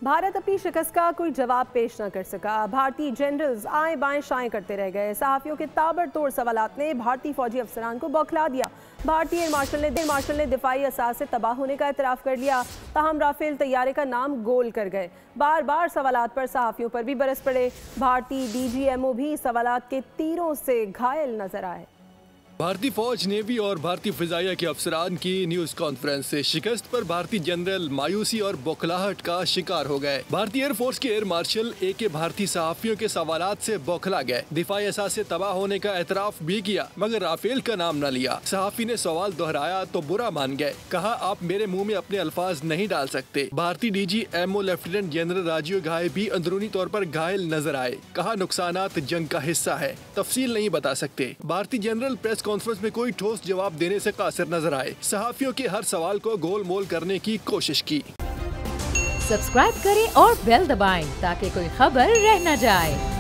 भारत अपनी शिकस्त का कोई जवाब पेश न कर सका। भारतीय जनरल्स आए बाएं शाएं करते रह गए। सहाफियों के ताबड़तोड़ सवालात ने भारतीय फौजी अफसरान को बौखला दिया। भारतीय एयर मार्शल ने दिफाई असास से तबाह होने का एतराफ़ कर लिया। ताहम राफेल तैयारे का नाम गोल कर गए। बार बार सवालात पर सहाफियों पर भी बरस पड़े। भारतीय DGMO भी सवालात के तीरों से घायल नजर आए। भारतीय फौज, नेवी और भारतीय फिजाइया के अफसरान की न्यूज कॉन्फ्रेंस से शिकस्त पर भारतीय जनरल मायूसी और बौखलाहट का शिकार हो गए। भारतीय एयरफोर्स के एयर मार्शल AK भारतीय सहाफियों के सवालात से बौखला गए। दिफाई असास से तबाह होने का एतराफ भी किया, मगर राफेल का नाम न लिया। सहाफी ने सवाल दोहराया तो बुरा मान गए। कहा, आप मेरे मुंह में अपने अल्फाज नहीं डाल सकते। भारतीय DGMO लेफ्टिनेंट जनरल राजीव घाय भी अंदरूनी तौर पर घायल नजर आए। कहा, नुकसानात जंग का हिस्सा है, तफसील नहीं बता सकते। भारतीय जनरल प्रेस कॉन्फ्रेंस में कोई ठोस जवाब देने से कासिर नजर आए। सहाफियों के हर सवाल को गोल मोल करने की कोशिश की। सब्सक्राइब करें और बेल दबाएं ताकि कोई खबर रह न जाए।